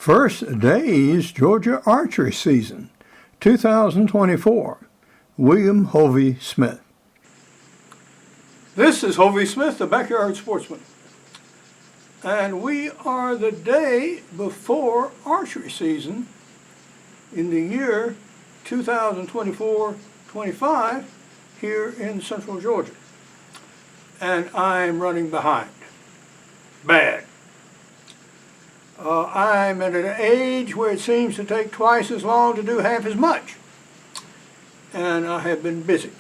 First day's Georgia archery season, 2024. William Hovey Smith. This is Hovey Smith, the Backyard Sportsman. And we are the day before archery season in the year 2024-25 here in central Georgia. And I'm running behind. Bad. I'm at an age where it seems to take twice as long to do half as much. And I have been busy.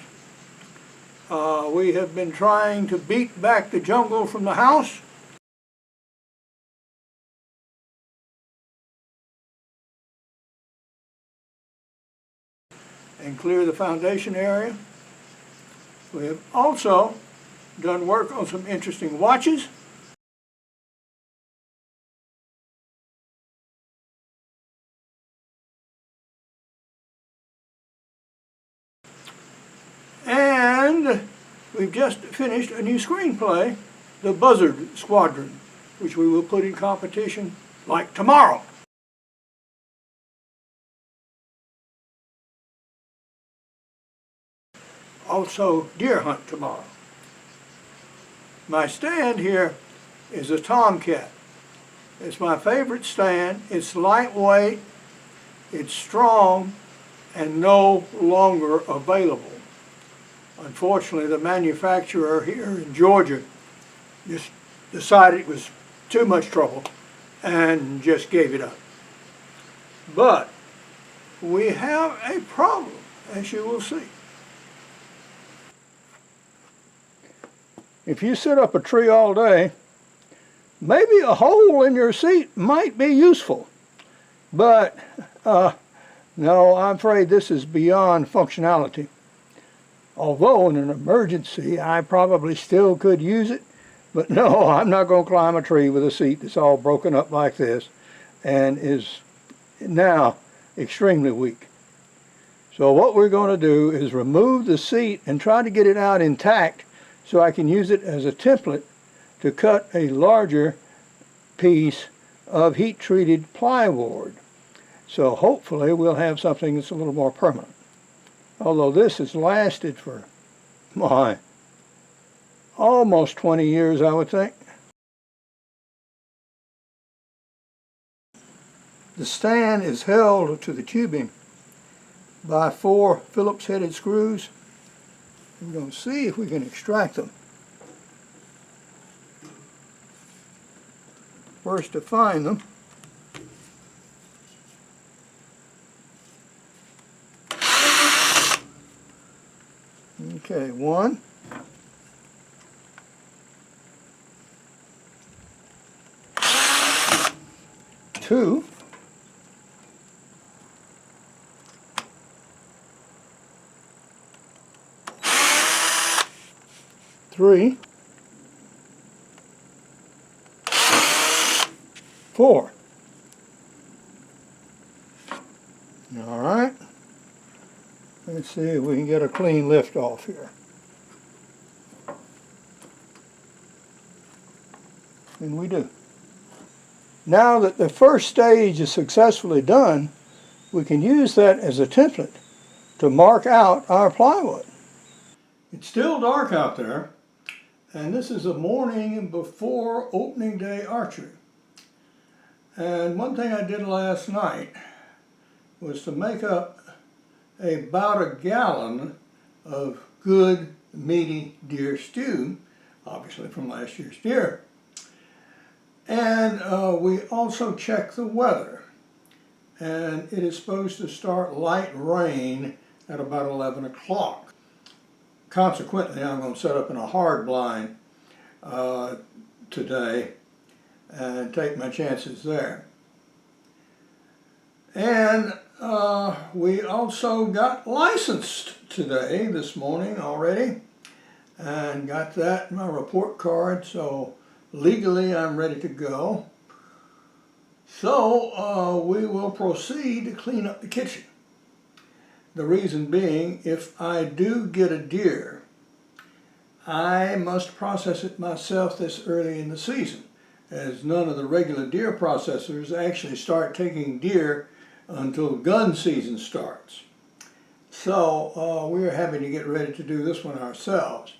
We have been trying to beat back the jungle from the house. And clear the foundation area. We have also done work on some interesting watches. And we've just finished a new screenplay, The Buzzard Squadron, which we will put in competition like tomorrow. Also deer hunt tomorrow. My stand here is a Tomcat. It's my favorite stand. It's lightweight, it's strong, and no longer available. Unfortunately, the manufacturer here in Georgia just decided it was too much trouble and just gave it up. But we have a problem, as you will see. If you sit up a tree all day, maybe a hole in your seat might be useful. But no, I'm afraid this is beyond functionality. Although in an emergency, I probably still could use it. But no, I'm not going to climb a tree with a seat that's all broken up like this and is now extremely weak. So what we're going to do is remove the seat and try to get it out intact so I can use it as a template to cut a larger piece of heat-treated plywood. So hopefully we'll have something that's a little more permanent. Although this has lasted for, almost 20 years, I would think. The stand is held to the tubing by 4 Phillips-headed screws. We're going to see if we can extract them. First, to find them, okay, 1, 2, 3, 4. All right. Let's see if we can get a clean lift off here. And we do. Now that the first stage is successfully done, we can use that as a template to mark out our plywood. It's still dark out there, and this is the morning before opening day archery. And one thing I did last night was to make up about a gallon of good meaty deer stew, obviously from last year's deer. And we also checked the weather, and it is supposed to start light rain at about 11 o'clock. Consequently, I'm going to set up in a hard blind today and take my chances there. And we also got licensed today, this morning already, and got that in my report card, so legally I'm ready to go. So we will proceed to clean up the kitchen. The reason being, if I do get a deer, I must process it myself this early in the season. as none of the regular deer processors actually start taking deer until gun season starts. So we're having to get ready to do this one ourselves.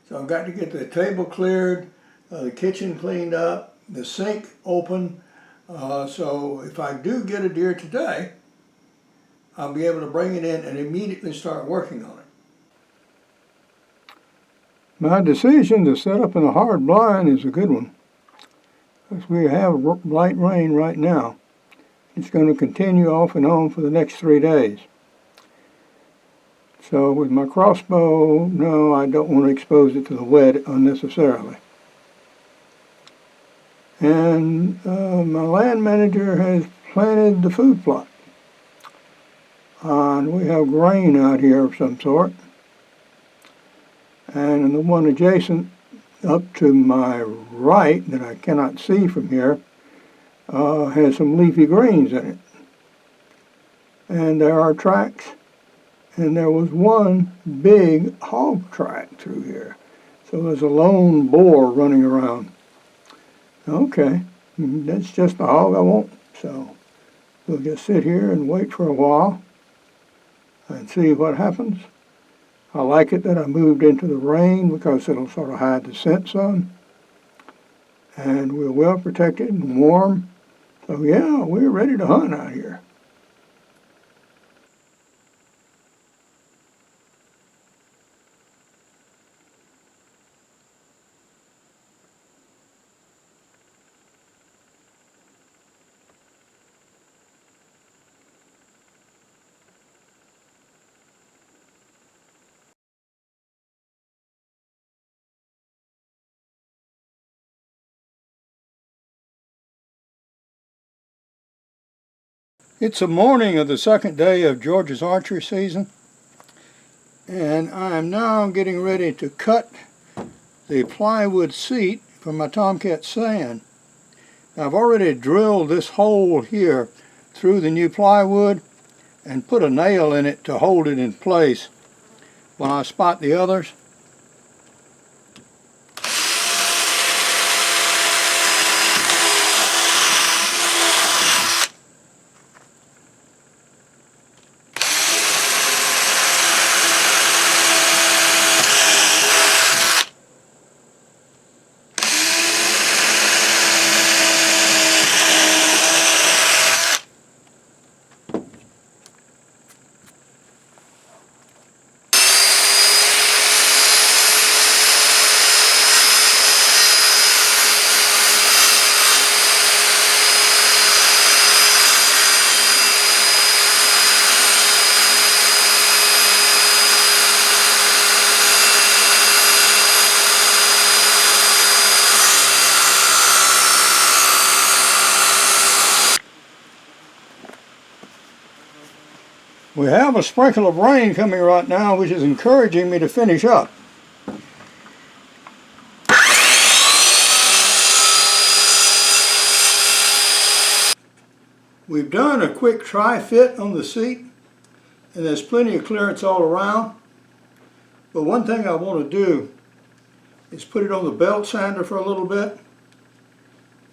So I've got to get the table cleared, the kitchen cleaned up, the sink open. So if I do get a deer today, I'll be able to bring it in and immediately start working on it. My decision to set up in a hard blind is a good one, because we have light rain right now. It's going to continue off and on for the next 3 days. So with my crossbow, no, I don't want to expose it to the wet unnecessarily. And my land manager has planted the food plot. And we have grain out here of some sort. And the one adjacent up to my right that I cannot see from here has some leafy greens in it. And there are tracks. And there was one big hog track through here. So there's a lone boar running around. Okay, that's just the hog I want. So we'll just sit here and wait for a while and see what happens. I like it that I moved into the rain because it'll sort of hide the scent some. And we're well protected and warm. So yeah, we're ready to hunt out here. It's the morning of the second day of George's archery season, and I am now getting ready to cut the plywood seat for my tomcat stand. I've already drilled this hole here through the new plywood and put a nail in it to hold it in place when I spot the others. We have a sprinkle of rain coming right now, which is encouraging me to finish up. We've done a quick tri-fit on the seat, and there's plenty of clearance all around. But one thing I want to do is put it on the belt sander for a little bit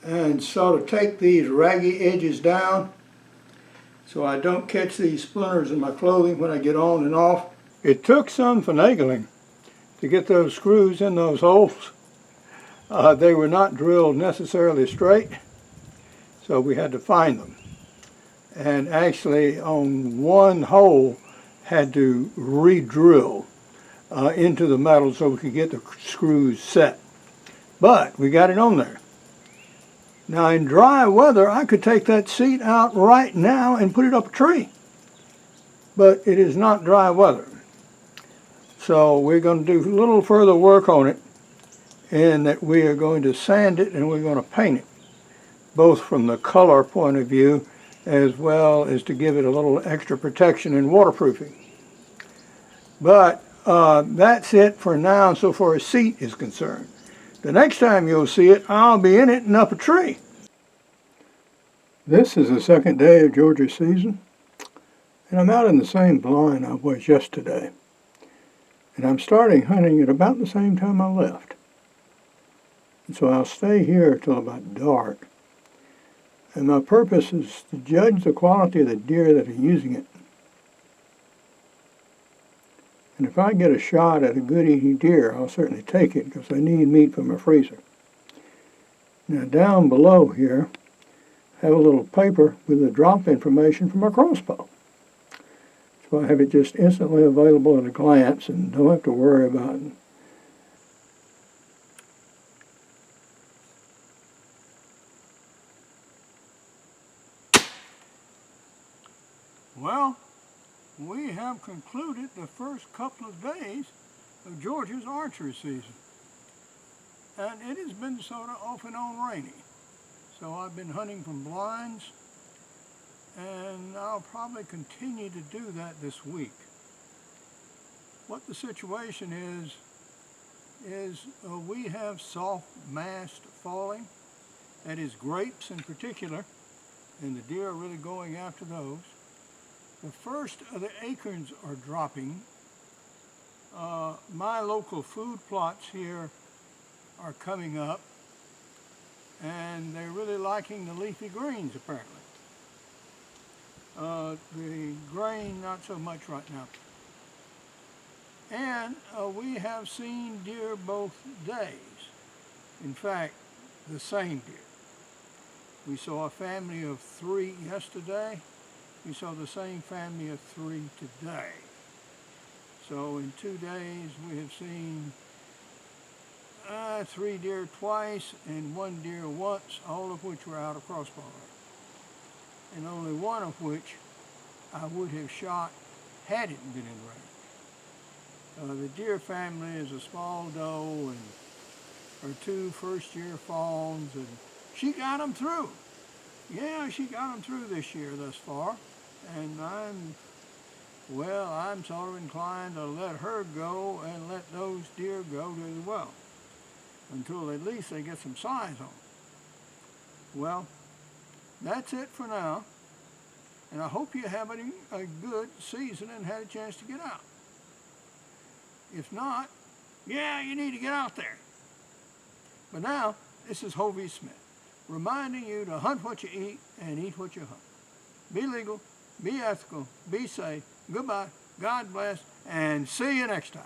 and sort of take these raggy edges down so I don't catch these splinters in my clothing when I get on and off. It took some finagling to get those screws in those holes. They were not drilled necessarily straight, so we had to find them. And actually on one hole had to re-drill into the metal so we could get the screws set. But we got it on there. Now in dry weather, I could take that seat out right now and put it up a tree. But it is not dry weather. So we're going to do a little further work on it, in that we are going to sand it and we're going to paint it, both from the color point of view as well as to give it a little extra protection and waterproofing. But that's it for now so far as seat is concerned. The next time you'll see it, I'll be in it and up a tree. This is the second day of George's season, and I'm out in the same blind I was yesterday. And I'm starting hunting at about the same time I left. And so I'll stay here till about dark. And my purpose is to judge the quality of the deer that are using it. And if I get a shot at a good eating deer, I'll certainly take it because I need meat from my freezer. Now down below here, I have a little paper with the drop information from my crossbow. So I have it just instantly available at a glance and don't have to worry about it. Well, we have concluded the first couple of days of Georgia's archery season. And it has been sort of off and on rainy. So I've been hunting from blinds, and I'll probably continue to do that this week. What the situation is we have soft mast falling, that is grapes in particular, and the deer are really going after those. The first of the acorns are dropping. My local food plots here are coming up, and they're really liking the leafy greens apparently. The grain not so much right now. And we have seen deer both days. In fact, the same deer. We saw a family of 3 yesterday. We saw the same family of 3 today. So in 2 days we have seen 3 deer twice and 1 deer once, all of which were out of crossbow range. And only one of which I would have shot had it been in range. The deer family is a small doe and her 2 first-year fawns, and she got them through. Yeah, she got them through this year thus far. And I'm sort of inclined to let her go and let those deer go as well, until at least they get some size on them. Well, that's it for now. And I hope you're having a good season and had a chance to get out. If not, yeah, you need to get out there. But now, this is Hovey Smith, reminding you to hunt what you eat and eat what you hunt. Be legal, be ethical, be safe. Goodbye, God bless, and see you next time.